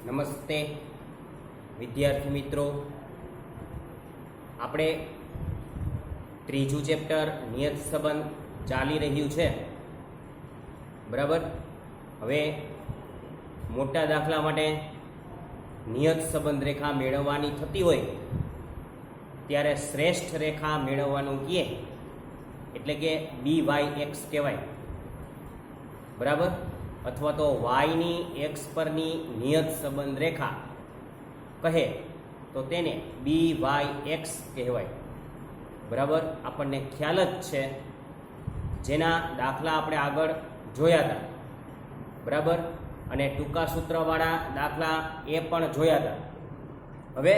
નમસ્તે વિદ્યાર્થી મિત્રો, આપણે ત્રીજું ચેપ્ટર નિયત સંબંધ ચાલી રહ્યું છે. બરાબર. હવે મોટા દાખલા માટે નિયત સંબંધ રેખા મેળવવાની થતી હોય ત્યારે શ્રેષ્ઠ રેખા મેળવવાનું કહે એટલે કે BYX કહેવાય. બરાબર. અથવા તો વાયની એક્સ પરની નિયત સંબંધ રેખા કહે તો તેને BYX કહેવાય. બરાબર. આપણને ખ્યાલ જ છે, જેના દાખલા આપણે આગળ જોયા હતા. બરાબર. અને ટૂંકા સૂત્રવાળા દાખલા એ પણ જોયા હતા. હવે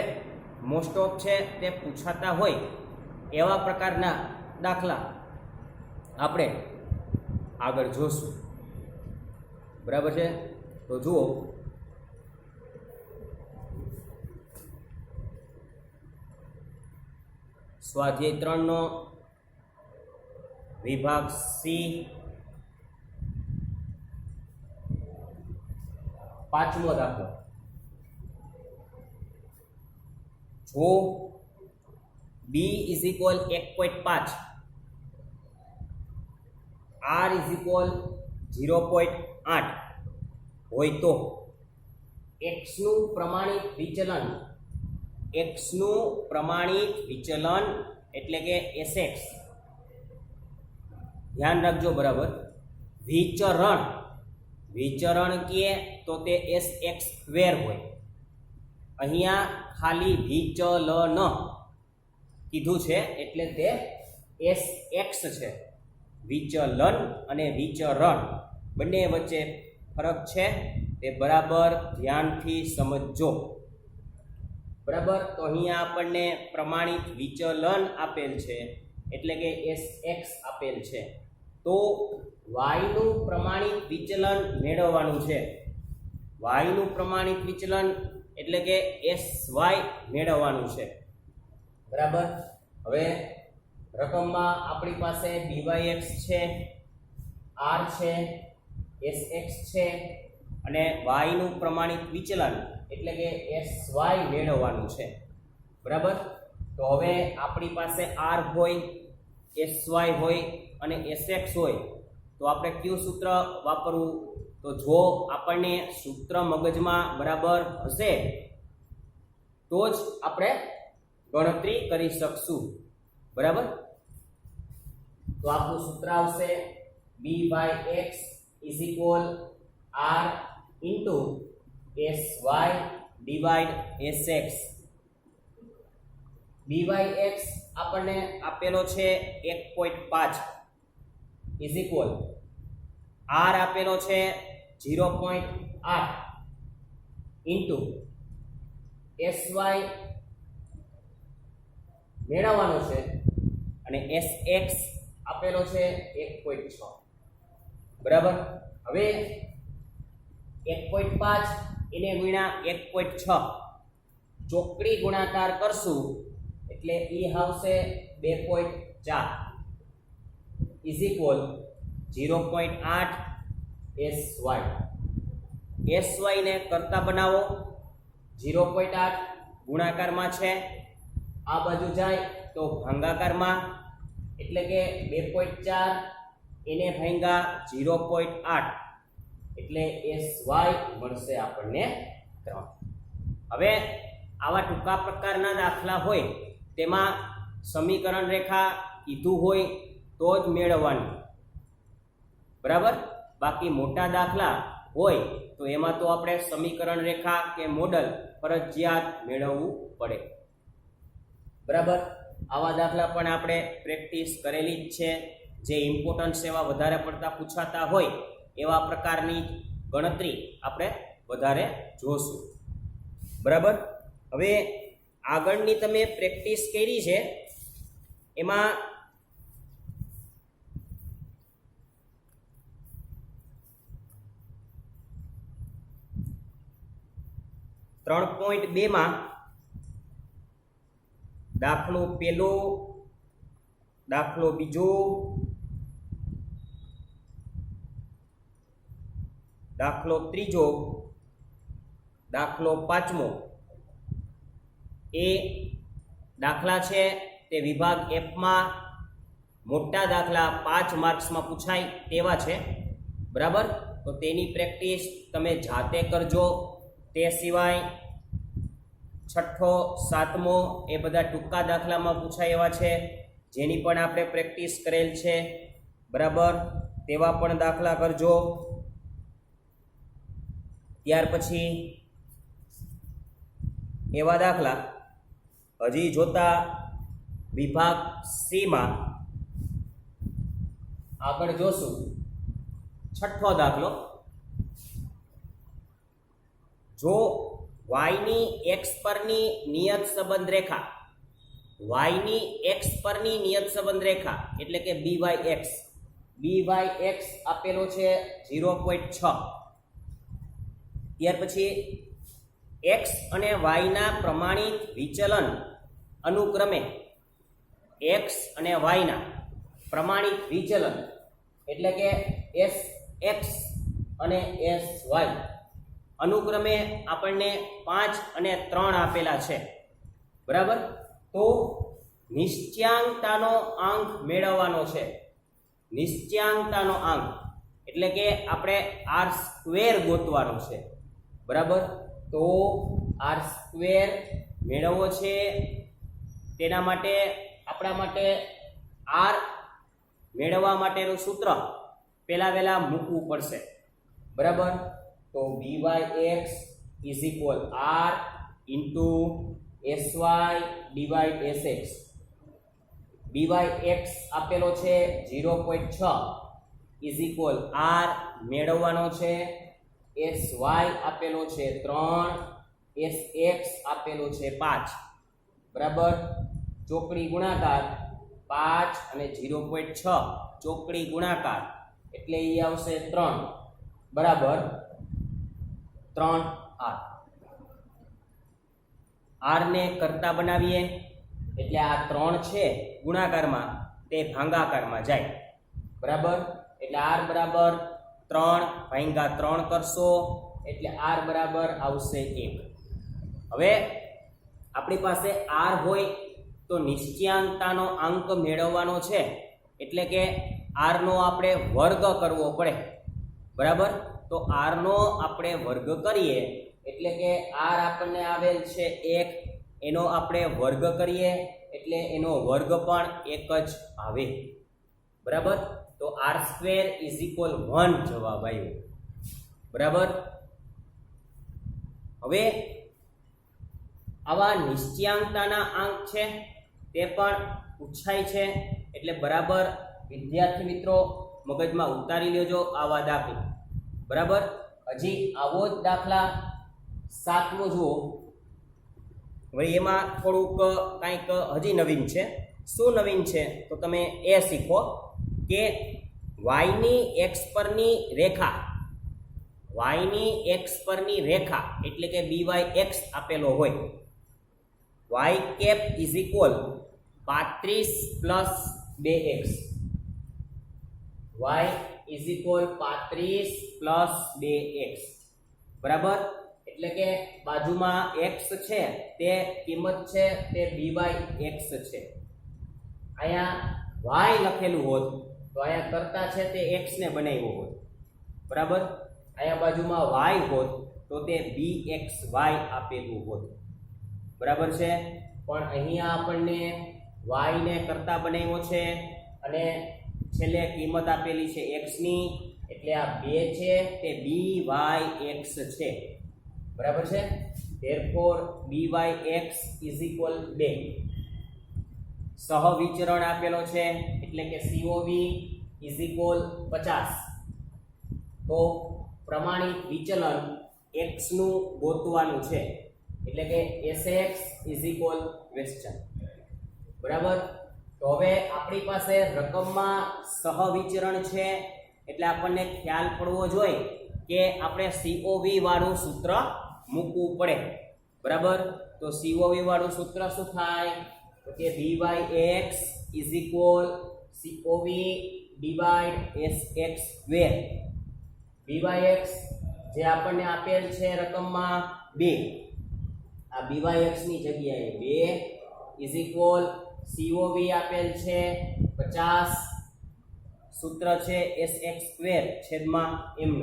મોસ્ટ ઓફ છે તે પૂછાતા હોય એવા પ્રકારના દાખલા આપણે આગળ જોશું. બરાબર છે. તો જુઓ, સ્વાધ્યાય 3 નો વિભાગ સી 5મો દાખલો. જો B = 1.5, R = 0.8 હોય તો x નું પ્રમાણિત વિચલન એટલે કે Sx, ધ્યાન રાખજો. બરાબર. વિચરણ કહે તો તે Sx² હોય. અહીંયા ખાલી વિચલન કીધું છે એટલે તે Sx છે. વિચલન અને વિચરણ બંને વચ્ચે ફરક છે, તે બરાબર ધ્યાનથી સમજજો. બરાબર. તો અહીંયા આપણને પ્રમાણિત વિચલન આપેલ છે એટલે કે Sx આપેલ છે. તો y નું પ્રમાણિત વિચલન મેળવવાનું છે. y નું પ્રમાણિત વિચલન એટલે કે Sy મેળવવાનું છે. બરાબર. હવે રકમમાં આપણી પાસે BYX છે, R છે, Sx છે અને y નું પ્રમાણિત વિચલન એટલે કે Sy મેળવવાનું છે. બરાબર. તો હવે આપણી પાસે R હોય, Sy હોય અને Sx હોય તો આપણે કયું સૂત્ર વાપરવું? તો જો આપણને સૂત્ર મગજમાં બરાબર હશે તો જ આપણે ગણતરી કરી શકશું. બરાબર. તો આપણું સૂત્ર આવશે BYX = R × Sy / Sx. BYX આપણને આપેલો છે 1.5 R આપેલો છે 0.8 Sy મેળવવાનો છે અને Sx આપેલો છે 1.6. બરાબર. હવે 1.5 એને ગુણ્યા 1.6 ચોકડી ગુણાકાર કરશું એટલે એ આવશે 2.4 = 0.8 Sy ને કરતા બનાવો. 0.8 ગુણાકારમાં છે, આ બાજુ જાય તો ભાગાકારમાં એટલે કે 2.4 એને ભાગ્યા 0.8 એટલે Sy મળશે આપણને 3. હવે આવા ટૂંકા પ્રકારના દાખલા હોય તેમાં સમીકરણ રેખા કીધું હોય તો જ મેળવવાની. બરાબર. બાકી મોટા દાખલા હોય તો એમાં તો આપણે સમીકરણ રેખા કે મોડલ ફરજિયાત મેળવવું પડે. બરાબર. આવા દાખલા પણ આપણે પ્રેક્ટિસ કરેલી જ છે. જે ઇમ્પોર્ટન્સ એવા વધારે પડતા પૂછાતા હોય એવા પ્રકારની ગણતરી આપણે વધારે જોશું. બરાબર. હવે આગળની તમે પ્રેક્ટિસ કરી છે એમાં .2 માં દાખલો પહેલો, દાખલો બીજો, દાખલો ત્રીજો દાખલો 5મો એ દાખલા છે તે વિભાગ Fમાં મોટા દાખલા 5 માર્ક્સમાં પૂછાય તેવા છે, બરાબર. તો તેની પ્રેક્ટિસ તમે જાતે કરજો. તે સિવાય 6ઠ્ઠો 7મો એ બધા ટૂંકા દાખલામાં પૂછાય એવા છે, જેની પણ આપણે પ્રેક્ટિસ કરેલ છે, બરાબર. તેવા પણ દાખલા કરજો. ત્યાર પછી એવા દાખલા હજી જોતા વિભાગ Cમાં આગળ જોશું. 6ઠ્ઠો દાખલો, જો y ની x પરની નિયત સંબંધ રેખા, y ની x પરની નિયત સંબંધ રેખા એટલે કે byx આપેલો છે 0.6. ત્યાર પછી x અને y ના પ્રમાણિત વિચલન અનુક્રમે x અને y ના પ્રમાણિત વિચલન એટલે કે sx અને sy અનુક્રમે આપણને 5 અને 3 આપેલા છે, બરાબર. તો નિશ્ચયાંકતાનો આંક મેળવવાનો છે. નિશ્ચયાંકતાનો આંક એટલે કે આપણે r² ગોતવાનો છે, બરાબર. તો r² મેળવવો છે. તેના માટે આપણા માટે r મેળવવા માટેનું સૂત્ર પહેલા મૂકવું પડશે, બરાબર. તો byx is equal r into sy divide sx. byx આપેલો છે 0.6 is equal r મેળવવાનો છે. sy આપેલો છે 3, sx આપેલો છે 5, બરાબર. ચોકડી ગુણાકાર 5 અને 0.6 ચોકડી ગુણાકાર એટલે એ આવશે 3, બરાબર. 3r. r ને કરતા બનાવીએ એટલે આ 3 છે ગુણાકારમાં તે ભાગાકારમાં જાય, બરાબર. એટલે r બરાબર 3 ભાગ્યા 3 કરશો એટલે r બરાબર આવશે 1. હવે આપણી પાસે r હોય તો નિશ્ચયાંકતાનો અંક મેળવવાનો છે, એટલે કે r નો આપણે વર્ગ કરવો પડે, બરાબર. તો r નો આપણે વર્ગ કરીએ એટલે કે r આપણને આવેલ છે 1, એનો આપણે વર્ગ કરીએ એટલે એનો વર્ગ પણ 1 જ આવે, બરાબર. તો r² is equal 1 જવાબ આવ્યો, બરાબર. હવે આવા નિશ્ચયાંકતાના આંક છે તે પણ પૂછાય છે, એટલે બરાબર વિદ્યાર્થી મિત્રો મગજમાં ઉતારી લેજો આવા દાખલા, બરાબર. હજી આવો જ દાખલા 7મો જુઓ. હવે એમાં થોડુંક કંઈક હજી નવીન છે. શું નવીન છે તો તમે એ શીખો કે y ની x પરની રેખા, y ની x પરની રેખા એટલે કે byx આપેલો હોય, y cap is equal 35 plus 2x, y is equal 35 plus 2x, બરાબર. એટલે કે બાજુમાં x છે તે કિંમત છે તે byx છે. અહીંયા y લખેલું હોત તો અહીંયા કરતા છે તે x ને બનાવ્યો હોત, બરાબર. અહીંયા બાજુમાં y હોત તો તે bxy આપેલું હોત, બરાબર છે. પણ અહીંયા આપણને y ને કરતા બનાવ્યો છે અને છેલ્લે કિંમત આપેલી છે x ની, એટલે આ 2 છે તે byx છે, બરાબર છે. therefore byx is equal 2. સહવિચરણ આપેલો છે એટલે કે COV is equal 50. તો પ્રમાણિત વિચલન x નું ગોતવાનું છે એટલે કે sx is equal question, બરાબર. તો હવે આપણી પાસે રકમમાં સહવિચરણ છે એટલે આપણને ખ્યાલ પડવો જોઈએ કે આપણે COV વાળું સૂત્ર મૂકવું પડે, બરાબર. તો COV વાળું સૂત્ર શું થાય તો કે byx is equal COV divide sx square. byx જે આપણને આપેલ છે રકમમાં 2, આ byx ની જગ્યાએ 2 ઇઝ ઇક્વલ COV આપેલ છે 50, સૂત્ર છે sx² છેદમાં m.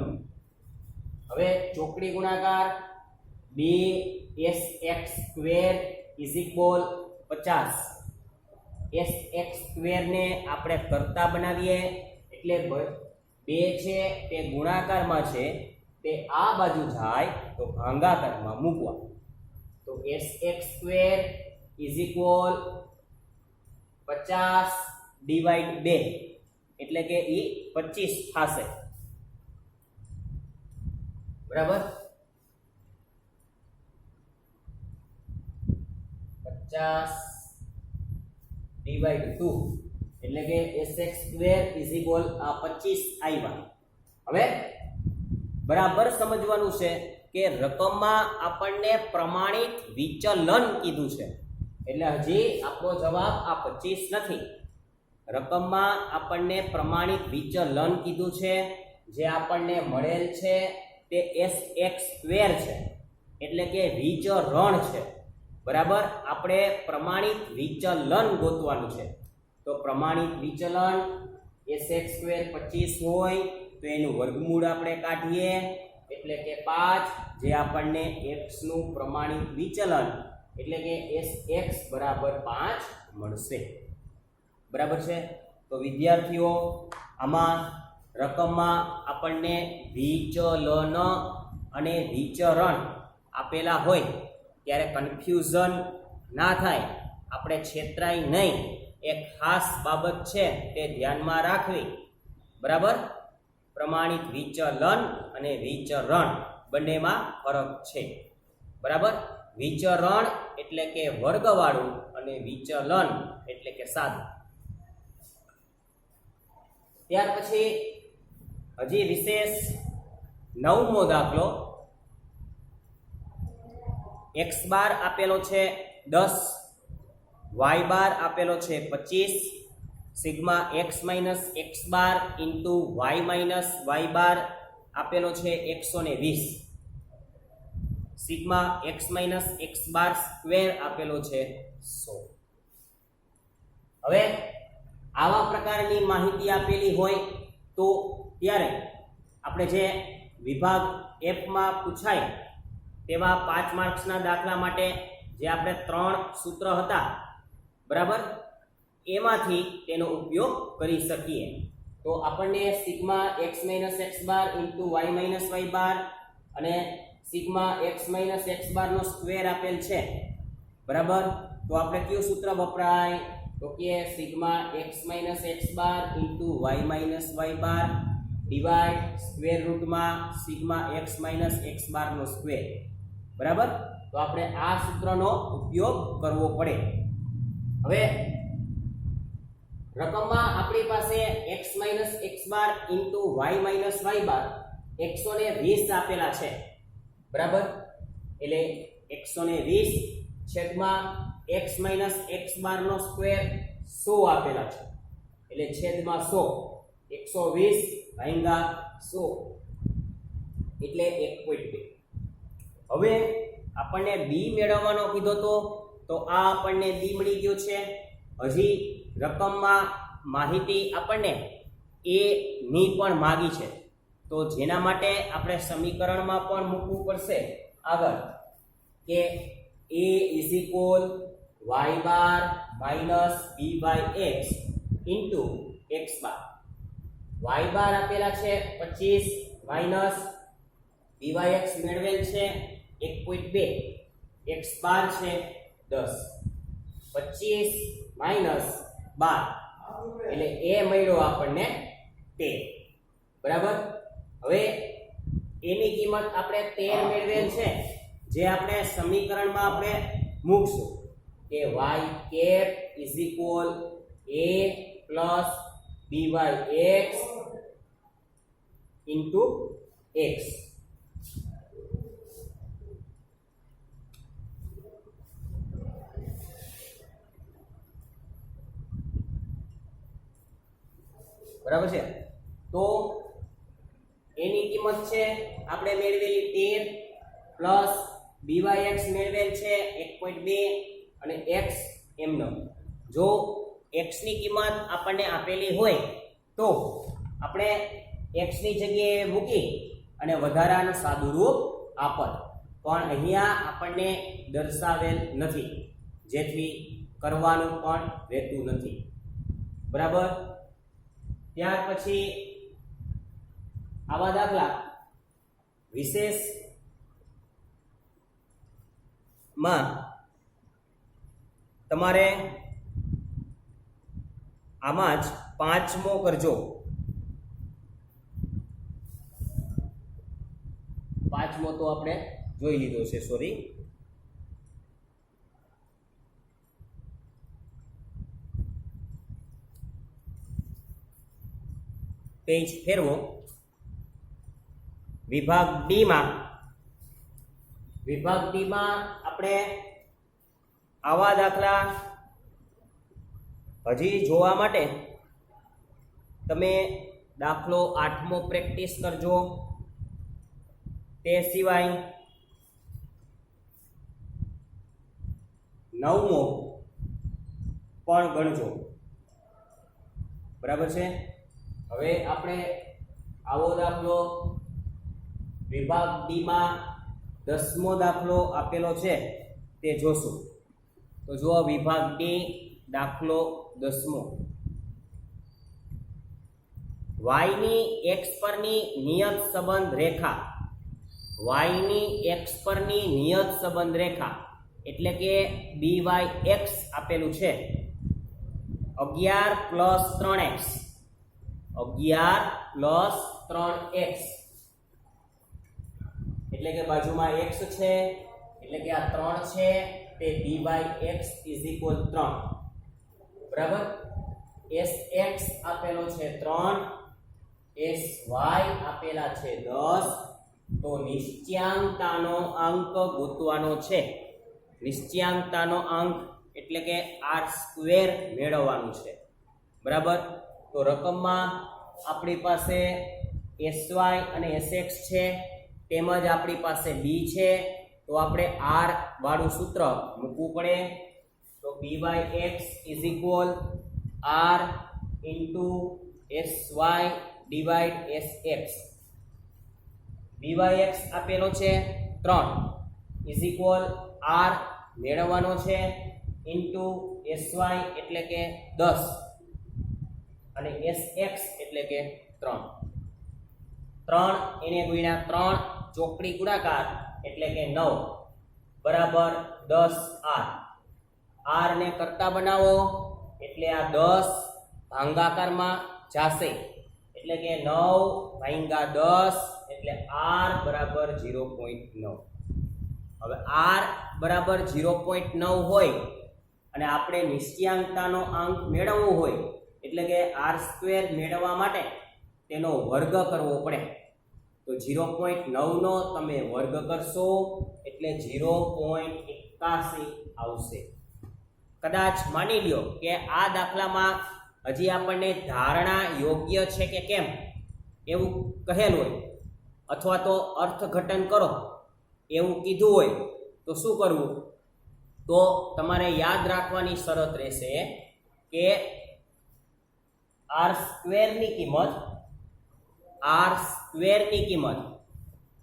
હવે ચોકડી ગુણાકાર 2sx² ઇઝ ઇક્વલ 50, sx² ને આપણે કરતા બનાવીએ એટલે 2 છે તે ગુણાકારમાં છે તે આ બાજુ જાય તો ભાગાકારમાં મૂકવા, તો sx² ઇઝ ઇક્વલ 50 ડિવાઇડ 2 એટલે કે ઈ 25 થશે, બરાબર. 50 ડિવાઇડ 2 એટલે કે sx² ઇઝ ઇક્વલ આ 25 આવ્યા. હવે બરાબર સમજવાનું છે કે રકમમાં આપણને પ્રમાણિત વિચલન કીધું છે, એટલે હજી આપણો જવાબ આ 25 નથી. રકમમાં આપણને પ્રમાણિત વિચલન કીધું છે, જે આપણને મળેલ છે તે sx² છે, એટલે કે વિચરણ છે, બરાબર. આપણે પ્રમાણિત વિચલન ગોતવાનું છે, તો પ્રમાણિત વિચલન sx² 25 હોય તો એનું વર્ગમૂળ આપણે કાઢીએ એટલે કે 5, જે આપણને x નું પ્રમાણિત વિચલન એટલે કે sx બરાબર 5 મળશે, બરાબર છે. તો વિદ્યાર્થીઓ, આમાં રકમમાં આપણને વિચલન અને વિચરણ આપેલા હોય ત્યારે કન્ફ્યુઝન ના થાય, આપણે છેતરાય નહીં, એક ખાસ બાબત છે તે ધ્યાનમાં રાખવી, બરાબર. પ્રમાણિત વિચલન અને વિચરણ બંનેમાં ફરક છે, બરાબર. વિચરણ એટલે કે વર્ગવાળું અને વિચલન એટલે કે સાદું. ત્યાર પછી હજી વિશેષ 9મો દાખલો. x બાર આપેલો છે 10, y બાર આપેલો છે 25, sigma x minus x bar into y minus y બાર આપેલો છે 120, સિગ્મા x માઇનસ x બાર સ્ક્વેર આપેલો છે 100. હવે આવા પ્રકારની માહિતી આપેલી હોય તો ત્યારે આપણે જે વિભાગ F માં પૂછાય તેવા 5 માર્ક્સના દાખલા માટે જે આપણે 3 સૂત્ર હતા, બરાબર, એમાંથી તેનો ઉપયોગ કરી શકીએ. તો આપણને sigma x minus x bar into y minus y બાર અને sigma x minus x bar નો સ્ક્વેર આપેલ છે, બરાબર. તો આપણે કયું સૂત્ર વપરાય, તો કે sigma x minus x bar into y minus y bar divide square રૂટમાં sigma x minus x bar નો સ્ક્વેર, બરાબર. તો આપણે આ સૂત્રનો ઉપયોગ કરવો પડે. હવે રકમમાં આપણી પાસે x minus x bar into y minus y બાર 120 આપેલા છે, બરાબર. એટલે 120 છેદમાં x માઇનસ x બાર નો સ્ક્વેર 100 આપેલા છે, એટલે છેદમાં 100, 120 ભાગ્યા 100 એટલે 1.2. હવે આપણને b મેળવવાનો કીધો તો આ આપણને b મળી ગયો છે. હજી રકમમાં માહિતી આપણને a ની પણ માગી છે, તો જેના માટે આપણે સમીકરણમાં પણ મૂકવું પડશે આગળ કે a is equal y bar minus b by x into x bar. y bar આપેલા છે 25 માઇનસ b બાય x મેળવેલ છે 1.2, x બાર છે 10, 25 માઇનસ 12 એટલે એ મળ્યો આપણને 13, બરાબર. હવે એની કિંમત આપણે 13 મેળવેલ છે, જે આપણે સમીકરણમાં આપણે મૂકશું કે y cap is equal a plus b by x into x. બરાબર છે. તો એની કિંમત છે આપણે મેળવેલી 13 પ્લસ byx મેળવેલ છે 1.2 અને x એમનો. જો x ની કિંમત આપણને આપેલી હોય તો આપણે x ની જગ્યાએ મૂકી અને વધારાનું સાદું રૂપ આપત, પણ અહીંયા આપણને દર્શાવેલ નથી, જેથી કરવાનું પણ રહેતું નથી. બરાબર. ત્યાર પછી આવા દાખલા વિશેષ માં તમારે આમાં જ 5મો કરજો. 5મો તો આપણે જોઈ લીધો છે, સોરી. પેજ ફેરવો. વિભાગ ડી માં આપણે આવા દાખલા હજી જોવા માટે તમે દાખલો 8મો પ્રેક્ટિસ કરજો. તે સિવાય 9મો પણ ગણજો. બરાબર છે. હવે આપણે આવો દાખલો વિભાગ ડી માં 10મો દાખલો આપેલો છે તે જોશું. તો જુઓ વિભાગ ડી દાખલો 10મો. y ની x પરની નિયત સંબંધ રેખા, y ની x પરની નિયત સંબંધ રેખા એટલે કે byx આપેલું છે 11 પ્લસ 3x, 11 પ્લસ 3x એટલે કે બાજુમાં x છે એટલે કે આ 3 છે તે byx = 3. બરાબર. sx આપેલો છે 3, sy આપેલા છે 10. તો નિશ્ચયાંકતાનો અંક ગોતવાનો છે. નિશ્ચયાંકતાનો અંક એટલે કે r² મેળવવાનું છે. બરાબર. તો રકમમાં આપણી પાસે sy અને sx છે, તેમજ આપણી પાસે b છે. તો આપણે r વાળું સૂત્ર મૂકવું પડે. તો byx = r * sy / sx. byx આપેલો છે 3 = r મેળવવાનો છે * sy એટલે કે 10 અને sx એટલે કે 3. 3 એને ગુણ્યા 3 ચોકડી ગુણાકાર એટલે કે 9 બરાબર 10r. r ને કરતા બનાવો એટલે આ 10 ભાંગાકારમાં જાશે એટલે કે 9 ભાંગા 10 એટલે r બરાબર 0.9. હવે r બરાબર 0.9 હોય અને આપણે નિશ્ચયાંકતાનો અંક મેળવવો હોય એટલે કે r² મેળવવા માટે તેનો વર્ગ કરવો પડે. તો 0.9 નો તમે વર્ગ કરશો એટલે 0.81 આવશે. કદાચ માની લ્યો કે આ દાખલામાં હજી આપણને ધારણા યોગ્ય છે કે કેમ એવું કહેલું હોય અથવા તો અર્થઘટન કરો એવું કીધું હોય તો શું કરવું? તો તમારે યાદ રાખવાની શરત રહેશે કે r² ની કિંમત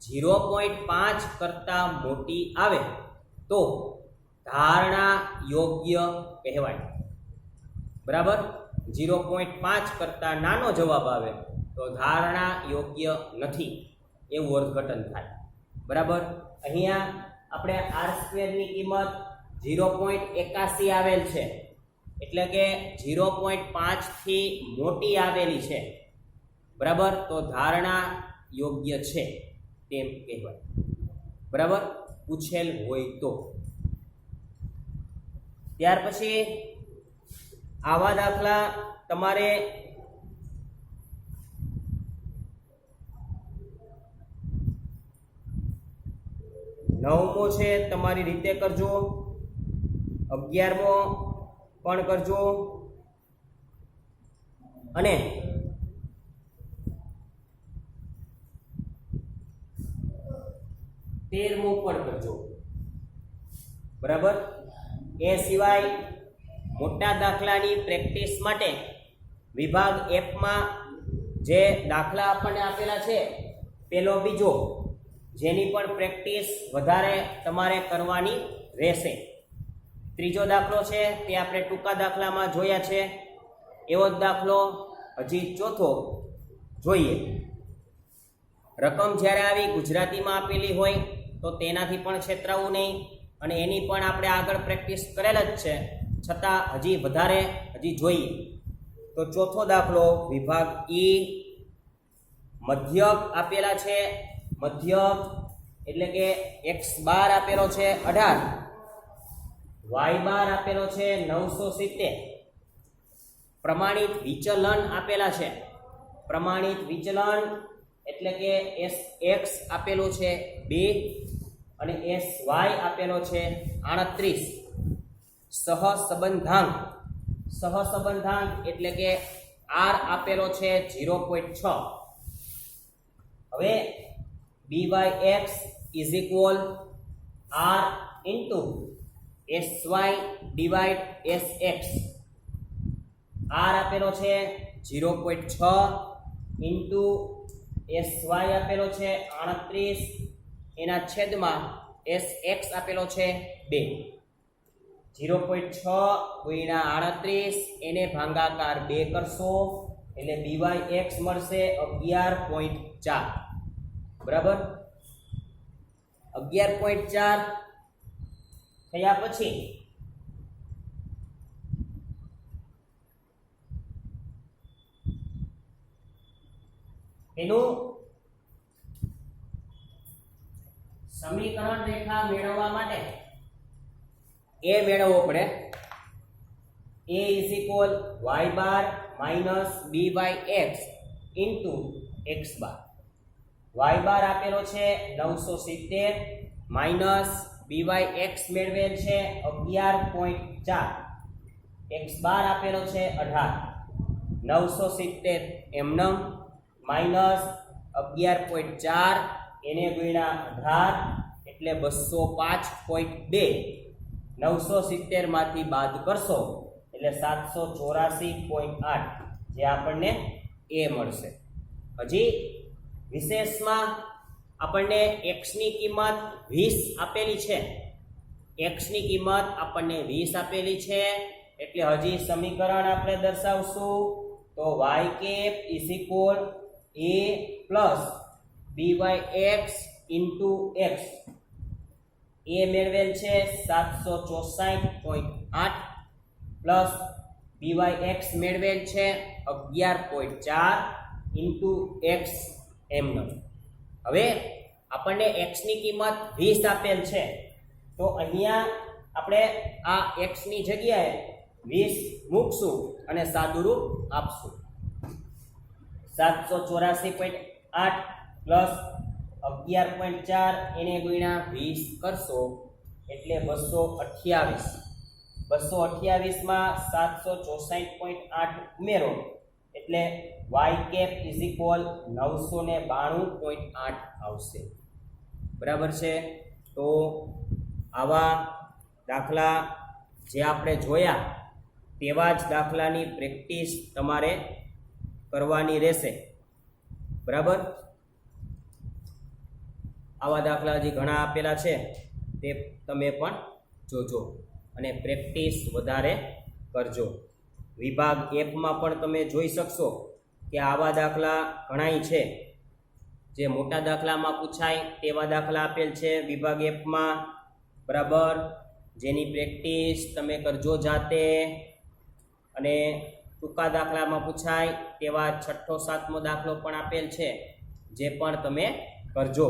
0.5 કરતા મોટી આવે તો ધારણા યોગ્ય કહેવાય. બરાબર. 0.5 કરતા નાનો જવાબ આવે તો ધારણા યોગ્ય નથી એવું અર્થઘટન થાય. બરાબર. અહીંયા આપણે r² ની કિંમત 0.81 આવેલ છે એટલે કે 0.5 થી મોટી આવેલી છે. બરાબર. તો ધારણા યોગ્ય છે તેમ કહેવાય. બરાબર. પૂછેલ હોય તો. ત્યાર પછી આવા દાખલા તમારે નવમો છે તમારી રીતે કરજો, 11મો પણ કરજો અને 13મું પણ કરજો. બરાબર. એ સિવાય મોટા દાખલાની પ્રેક્ટિસ માટે વિભાગ એફમાં જે દાખલા આપણને આપેલા છે પેલો બીજો, જેની પણ પ્રેક્ટિસ વધારે તમારે કરવાની રહેશે. ત્રીજો દાખલો છે તે આપણે ટૂંકા દાખલામાં જોયા છે, એવો જ દાખલો હજી ચોથો જોઈએ. રકમ જ્યારે આવી ગુજરાતીમાં આપેલી હોય તો તેનાથી પણ છેતરાવું નહીં, અને એની પણ આપણે આગળ પ્રેક્ટિસ કરેલ જ છે, છતાં હજી વધારે જોઈએ. તો ચોથો દાખલો વિભાગ ઈ, મધ્યક આપેલા છે. મધ્યક એટલે કે x બાર આપેલો છે 18, y બાર આપેલો છે 970, પ્રમાણિત વિચલન આપેલા છે. પ્રમાણિત વિચલન એટલે કે x આપેલું છે 2 અને sy આપેલો છે 38. સહસંબંધાંક એટલે કે r આપેલો છે 0.6. હવે byx is equal r into sy divide sx. r આપેલો છે 0.6 into sy આપેલો છે 38, એના છેદમાં sx આપેલો છે 2. 0.6 ગુણ્યા 38 એને ભાગાકાર 2 કરશો એટલે byx મળશે 11.4. બરાબર. 11.4 થયા પછી એનું સમીકરણ રેખા મેળવવા માટે એ મેળવવો પડે. a is equal y bar minus byx into x bar. y બાર આપેલો છે 970 માઇનસ byx મેળવેલ છે 11.4, x બાર આપેલો છે 18, 970 એમનમ માઇનસ 11.4 એને ગુણ્યા 18 એટલે 205.2. 970 માંથી બાદ કરશો એટલે 784.8, જે આપણને એ મળશે. હજી વિશેષમાં આપણને x ની કિંમત 20 આપેલી છે. x ની કિંમત આપણને 20 આપેલી છે એટલે હજી સમીકરણ આપણે દર્શાવશું. તો y cap is equal a plus byx into x. એ મેળવેલ છે 764.8 પ્લસ byx મેળવેલ છે 11.4 ઇન્ટુ x એમનો. હવે આપણને x ની કિંમત 20 આપેલ છે, તો અહીંયા આપણે આ x ની જગ્યાએ 20 મૂકશું અને સાદુરૂપ આપશું. 784.8 પ્લસ 11.4 એને ગુણ્યા 20 કરશો એટલે 228. 228 માં 764.8 ઉમેરો એટલે y કેપ ઇઝ ઇક્વલ 992.8 આવશે. બરાબર છે. તો આવા દાખલા જે આપણે જોયા તેવા જ દાખલાની પ્રેક્ટિસ તમારે કરવાની રહેશે. બરાબર. આવા દાખલા હજી ઘણા આપેલા છે, તે તમે પણ જોજો અને પ્રેક્ટિસ વધારે કરજો. વિભાગ એફમાં પણ તમે જોઈ શકશો કે આવા દાખલા ઘણાય છે, જે મોટા દાખલામાં પૂછાય તેવા દાખલા આપેલ છે વિભાગ એફમાં. બરાબર. જેની પ્રેક્ટિસ તમે કરજો જાતે, અને ટૂંકા દાખલામાં પૂછાય તેવા 6ઠ્ઠો 7મો દાખલો પણ આપેલ છે, જે પણ તમે કરજો.